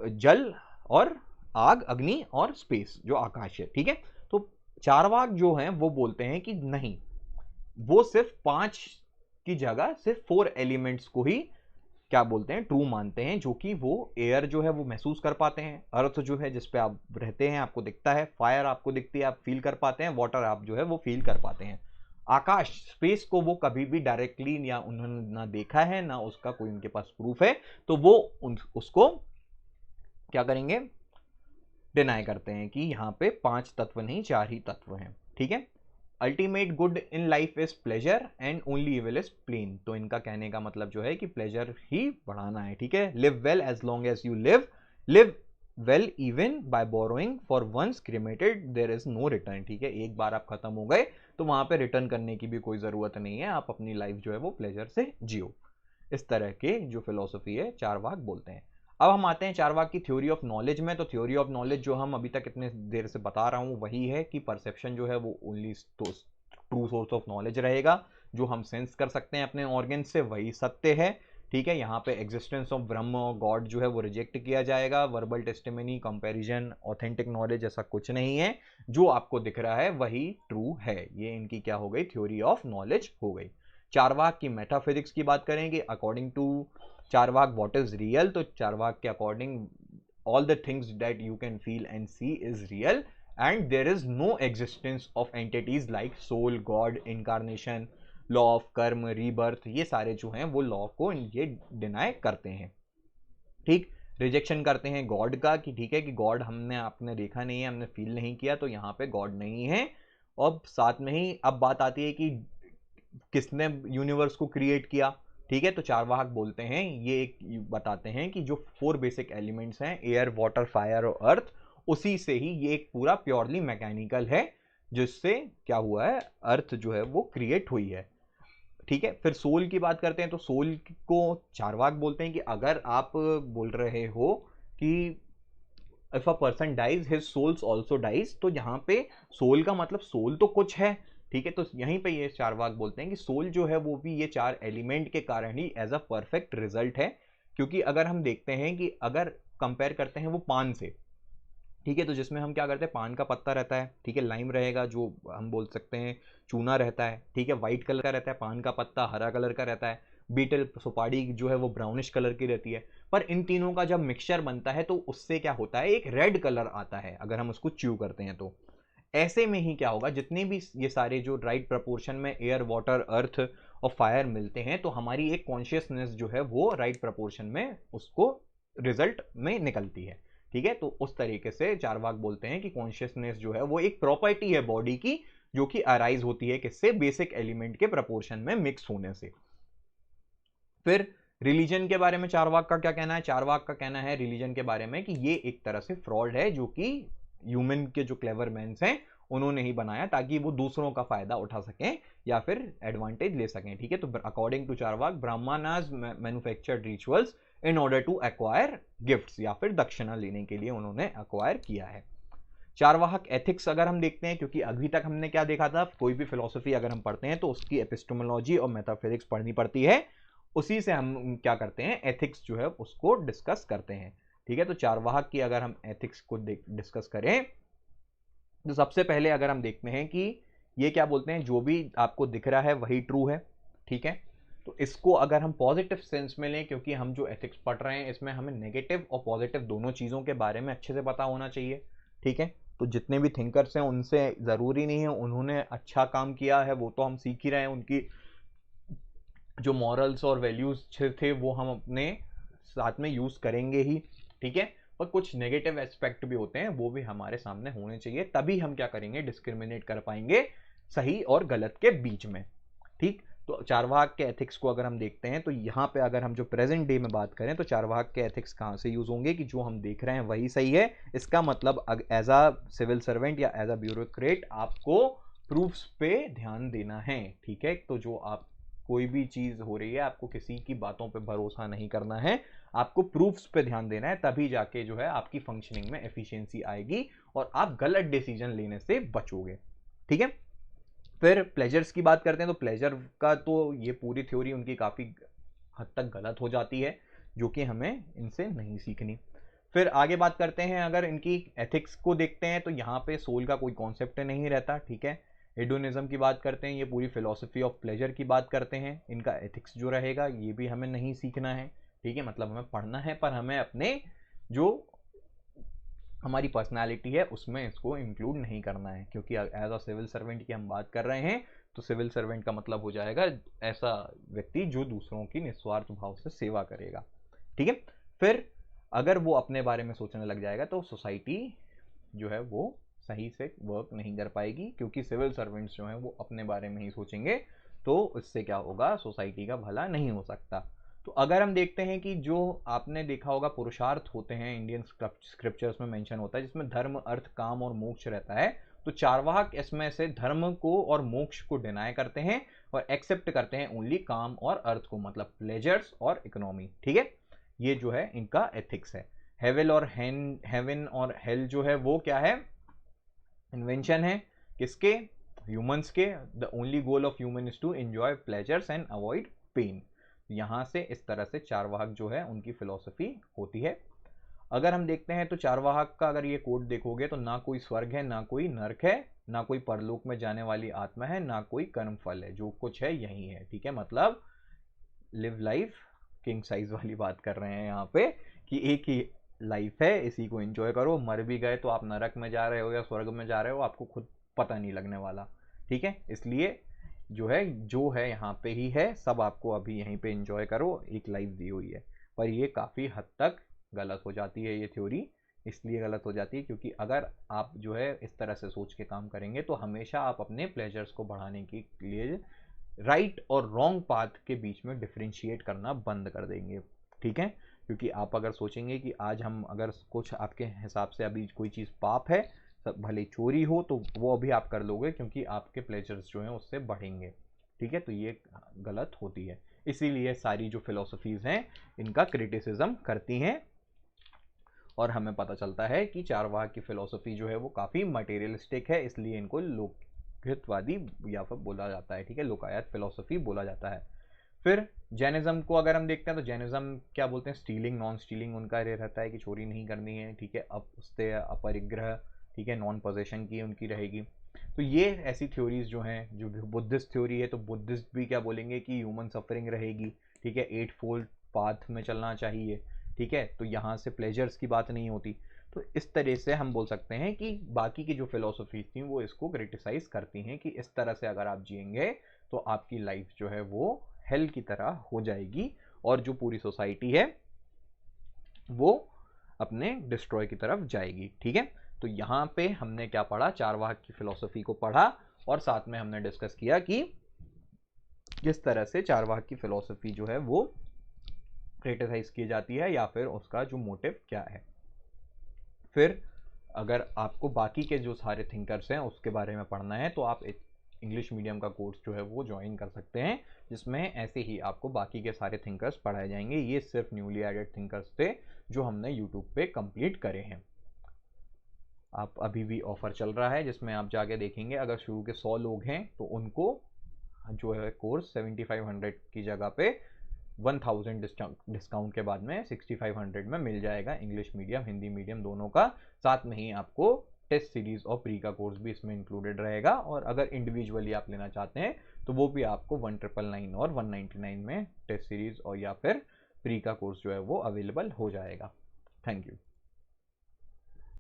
जल और आग, अग्नि, और स्पेस जो आकाश है। ठीक है, तो चारवाक जो हैं वो बोलते हैं कि नहीं, वो सिर्फ 5 की जगह सिर्फ 4 एलिमेंट्स को ही क्या बोलते हैं, ट्रू मानते हैं, जो कि वो एयर जो है वो महसूस कर पाते हैं, अर्थ जो है जिसपे आप रहते हैं आपको दिखता है, फायर आपको दिखती है आप फील कर पाते हैं, वाटर आप जो है वो फील कर पाते हैं, आकाश, स्पेस को वो कभी भी डायरेक्टली या उन्होंने ना देखा है ना उसका कोई उनके पास प्रूफ है, तो वो उसको क्या करेंगे, डिनाई करते हैं कि यहाँ पे 5 तत्व नहीं 4 ही तत्व हैं। ठीक है, ultimate good in life is pleasure and only evil is plain. तो इनका कहने का मतलब जो है कि प्लेजर ही बढ़ाना है। ठीक है, live well as long as you live well even by borrowing, for once cremated there is no return. ठीक है, एक बार आप खत्म हो गए तो वहां पे रिटर्न करने की भी कोई जरूरत नहीं है, आप अपनी लाइफ जो है वो प्लेजर से जियो। इस तरह के जो फिलोसफी है चारवाक बोलते हैं। अब हम आते हैं चारवाक की थ्योरी ऑफ नॉलेज में। तो थ्योरी ऑफ नॉलेज जो हम अभी तक इतने देर से बता रहा हूं वही है कि परसेप्शन जो है वो only true source of knowledge रहेगा, जो हम सेंस कर सकते हैं अपने ऑर्गन से वही सत्य है। ठीक है, यहाँ पे एग्जिस्टेंस ऑफ ब्रह्म और गॉड जो है वो रिजेक्ट किया जाएगा। Verbal testimony, comparison, authentic knowledge ऐसा कुछ नहीं है, जो आपको दिख रहा है वही ट्रू है। ये इनकी क्या हो गई, थ्योरी ऑफ नॉलेज हो गई। चारवाक की मेटाफिजिक्स की बात करेंगे। According to Charvaka what is real, तो चारवाक के according all the things that you can feel and see is real and there is no existence of entities like soul, god, incarnation, law of karma, rebirth, ये सारे जो हैं वो law को ये deny करते हैं। ठीक, रिजेक्शन करते हैं गॉड का कि ठीक है कि गॉड हमने आपने देखा नहीं है, हमने फील नहीं किया, तो यहाँ पे गॉड नहीं है। और साथ में ही अब बात आती है कि किसने यूनिवर्स को क्रिएट किया। ठीक है, तो चारवाक बोलते हैं, ये एक बताते हैं कि जो 4 बेसिक एलिमेंट्स हैं, एयर, वाटर, फायर और अर्थ, उसी से ही ये एक पूरा प्योरली मैकेनिकल है, जिससे क्या हुआ है, अर्थ जो है वो क्रिएट हुई है। ठीक है। फिर सोल की बात करते हैं तो सोल को चारवाक बोलते हैं कि अगर आप बोल रहे हो कि if a person dies his souls also dies, तो यहाँ पे सोल का मतलब सोल तो कुछ है, ठीक है। तो यहीं पे ये चारवाक बोलते हैं कि सोल जो है वो भी ये चार एलिमेंट के कारण ही एज अ परफेक्ट रिजल्ट है। क्योंकि अगर हम देखते हैं कि अगर कंपेयर करते हैं वो पान से, ठीक है, तो जिसमें हम क्या करते हैं, पान का पत्ता रहता है, ठीक है, लाइम रहेगा जो हम बोल सकते हैं चूना रहता है, ठीक है, व्हाइट कलर का रहता है पान का पत्ता, हरा कलर का रहता है, बीटल सुपारी जो है वो ब्राउनिश कलर की रहती है। पर इन तीनों का जब मिक्सचर बनता है तो उससे क्या होता है, एक रेड कलर आता है अगर हम उसको च्यू करते हैं। तो ऐसे में ही क्या होगा, जितने भी ये सारे जो राइट प्रपोर्शन में एयर, वाटर, अर्थ और फायर मिलते हैं, तो हमारी एक कॉन्शियसनेस जो है वो राइट प्रपोर्शन में उसको रिजल्ट में निकलती है, ठीक है। तो उस तरीके से चारवाक बोलते हैं कि कॉन्शियसनेस जो है वो एक प्रॉपर्टी है बॉडी की, जो कि अराइज होती है किससे, बेसिक एलिमेंट के प्रपोर्शन में मिक्स होने से। फिर रिलीजन के बारे में चारवाक का क्या कहना है, चारवाक का कहना है रिलीजन के बारे में कि ये एक तरह से फ्रॉड है, जो कि ह्यूमन के जो क्लेवर मैंस हैं उन्होंने ही बनाया ताकि वो दूसरों का फायदा उठा सकें या फिर एडवांटेज ले सकें, ठीक है। तो according to Charvaka, Brahmanas manufactured rituals in order to acquire gifts, या फिर दक्षिणा लेने के लिए उन्होंने एक्वायर किया है। चारवाहक एथिक्स अगर हम देखते हैं, क्योंकि अभी तक हमने क्या देखा था, कोई भी फिलोसफी अगर हम पढ़ते हैं तो उसकी एपिस्टेमोलॉजी और मेटाफिजिक्स पढ़नी पड़ती है, उसी से हम क्या करते हैं, एथिक्स जो है उसको डिस्कस करते हैं, ठीक है। तो चारवाहक की अगर हम एथिक्स को डिस्कस करें तो सबसे पहले अगर हम देखते हैं कि ये क्या बोलते हैं, जो भी आपको दिख रहा है वही ट्रू है, ठीक है। तो इसको अगर हम पॉजिटिव सेंस में लें, क्योंकि हम जो एथिक्स पढ़ रहे हैं इसमें हमें नेगेटिव और पॉजिटिव दोनों चीज़ों के बारे में अच्छे से पता होना चाहिए, ठीक है। तो जितने भी थिंकर्स हैं उनसे ज़रूरी नहीं है उन्होंने अच्छा काम किया है, वो तो हम सीख ही रहे हैं, उनकी जो मॉरल्स और वैल्यूज थे वो हम अपने साथ में यूज करेंगे ही, ठीक है। पर कुछ नेगेटिव एस्पेक्ट भी होते हैं, वो भी हमारे सामने होने चाहिए, तभी हम क्या करेंगे, डिस्क्रिमिनेट कर पाएंगे सही और गलत के बीच में, ठीक। तो चारवाक के एथिक्स को अगर हम देखते हैं तो यहाँ पे अगर हम जो प्रेजेंट डे में बात करें तो चारवाक के एथिक्स कहाँ से यूज होंगे, कि जो हम देख रहे हैं वही सही है, इसका मतलब एज अ सिविल सर्वेंट या एज अ ब्यूरोक्रेट आपको प्रूफ्स पे ध्यान देना है, ठीक है। तो जो आप कोई भी चीज हो रही है, आपको किसी की बातों पे भरोसा नहीं करना है, आपको प्रूफ्स पे ध्यान देना है, तभी जाके जो है आपकी फंक्शनिंग में एफिशिएंसी आएगी और आप गलत डिसीजन लेने से बचोगे, ठीक है। फिर प्लेजर्स की बात करते हैं तो प्लेजर का तो ये पूरी थ्योरी उनकी काफी हद तक गलत हो जाती है, जो कि हमें इनसे नहीं सीखनी। फिर आगे बात करते हैं, अगर इनकी एथिक्स को देखते हैं तो यहाँ पे सोल का कोई कॉन्सेप्ट नहीं रहता, ठीक है। हेडोनिज्म की बात करते हैं, ये पूरी फिलोसफी ऑफ प्लेजर की बात करते हैं, इनका एथिक्स जो रहेगा ये भी हमें नहीं सीखना है, ठीक है। मतलब हमें पढ़ना है पर हमें अपने जो हमारी पर्सनालिटी है उसमें इसको इंक्लूड नहीं करना है, क्योंकि एज अ सिविल सर्वेंट की हम बात कर रहे हैं, तो सिविल सर्वेंट का मतलब हो जाएगा ऐसा व्यक्ति जो दूसरों की निस्वार्थ भाव से सेवा करेगा, ठीक है। फिर अगर वो अपने बारे में सोचने लग जाएगा तो सोसाइटी जो है वो सही से वर्क नहीं कर पाएगी, क्योंकि सिविल सर्वेंट्स जो हैं वो अपने बारे में ही सोचेंगे, तो इससे क्या होगा, सोसाइटी का भला नहीं हो सकता। तो अगर हम देखते हैं कि जो आपने देखा होगा पुरुषार्थ होते हैं इंडियन स्क्रिप्चर्स में मेंशन होता है, जिसमें धर्म, अर्थ, काम और मोक्ष रहता है, तो चारवाक इसमें से धर्म को और मोक्ष को डिनाई करते हैं और एक्सेप्ट करते हैं ओनली काम और अर्थ को, मतलब प्लेजर्स और इकोनॉमी, ठीक है। ये जो है इनका एथिक्स है। हेवन और हेल जो है वो क्या है, इन्वेंशन है किसके, ह्यूमंस के। The only goal of human is to enjoy pleasures and avoid pain. यहाँ से इस तरह से चारवाहक जो है उनकी फिलॉसफी होती है। अगर हम देखते हैं तो चारवाहक का अगर ये कोट देखोगे तो ना कोई स्वर्ग है, ना कोई नरक है, ना कोई परलोक में जाने वाली आत्मा है, ना कोई कर्म फल है, जो कुछ है यही है, ठीक है। मतलब लिव लाइफ किंग साइज वाली बात कर रहे हैं यहाँ पे, कि एक ही लाइफ है, इसी को एंजॉय करो, मर भी गए तो आप नरक में जा रहे हो या स्वर्ग में जा रहे हो आपको खुद पता नहीं लगने वाला, ठीक है। इसलिए जो है यहाँ पे ही है, सब आपको अभी यहीं पे एंजॉय करो, एक लाइफ दी हुई है। पर ये काफ़ी हद तक गलत हो जाती है ये थ्योरी, इसलिए गलत हो जाती है क्योंकि अगर आप जो है इस तरह से सोच के काम करेंगे तो हमेशा आप अपने प्लेजर्स को बढ़ाने के लिए राइट और रॉन्ग पाथ के बीच में डिफ्रेंशिएट करना बंद कर देंगे, ठीक है। क्योंकि आप अगर सोचेंगे कि आज हम अगर कुछ आपके हिसाब से अभी कोई चीज़ पाप है, भले चोरी हो, तो वो अभी आप कर लोगे क्योंकि आपके प्लेजर्स जो हैं उससे बढ़ेंगे, ठीक है, तो ये गलत होती है। इसीलिए सारी जो फिलोसफीज हैं इनका क्रिटिसिज्म करती हैं और हमें पता चलता है कि चारवाक की फिलोसफी जो है वो काफ़ी मटेरियलिस्टिक है, इसलिए इनको लोकहितवादी या फिर बोला जाता है। ठीक है, लोकायत फिलोसफी बोला जाता है। फिर जैनिज्म को अगर हम देखते हैं तो जैनिज्म क्या बोलते हैं, स्टीलिंग नॉन स्टीलिंग उनका ये रहता है कि चोरी नहीं करनी है। ठीक है, उससे अपरिग्रह, ठीक है, नॉन पोजेशन की उनकी रहेगी। तो ये ऐसी थ्योरीज जो हैं, जो बुद्धिस्ट थ्योरी है तो बुद्धिस्ट भी क्या बोलेंगे कि ह्यूमन सफरिंग रहेगी। ठीक है, 8 फोल्ड पाथ में चलना चाहिए। ठीक है, तो यहाँ से प्लेजर्स की बात नहीं होती। तो इस तरह से हम बोल सकते हैं कि बाकी की जो फिलोसफीज थी वो इसको क्रिटिसाइज करती हैं कि इस तरह से अगर आप जिएंगे तो आपकी लाइफ जो है वो हेल की तरह हो जाएगी और जो पूरी सोसाइटी है वो अपने डिस्ट्रॉय की तरफ जाएगी। ठीक है, तो यहाँ पे हमने क्या पढ़ा, चारवाक की फिलोसफी को पढ़ा और साथ में हमने डिस्कस किया कि किस तरह से चारवाक की फिलोसफी जो है वो क्रिटिसाइज की जाती है या फिर उसका जो मोटिव क्या है। फिर अगर आपको बाकी के जो सारे थिंकर्स हैं उसके बारे में पढ़ना है तो आप इंग्लिश मीडियम का कोर्स जो है वो ज्वाइन कर सकते हैं, जिसमें ऐसे ही आपको बाकी के सारे थिंकर्स पढ़ाए जाएंगे। ये सिर्फ न्यूली एडेड थिंकर्स थे जो हमने यूट्यूब पे कंप्लीट करे हैं। आप अभी भी ऑफर चल रहा है जिसमें आप जाके देखेंगे अगर शुरू के 100 लोग हैं तो उनको जो है कोर्स 7500 की जगह पे 1000 डिस्काउंट के बाद में 6500 में मिल जाएगा। इंग्लिश मीडियम हिंदी मीडियम दोनों का, साथ में ही आपको टेस्ट सीरीज और प्री का कोर्स भी इसमें इंक्लूडेड रहेगा। और अगर इंडिविजुअली आप लेना चाहते हैं तो वो भी आपको 1999 और 199 में टेस्ट सीरीज और या फिर प्री का कोर्स जो है वो अवेलेबल हो जाएगा। Thank you.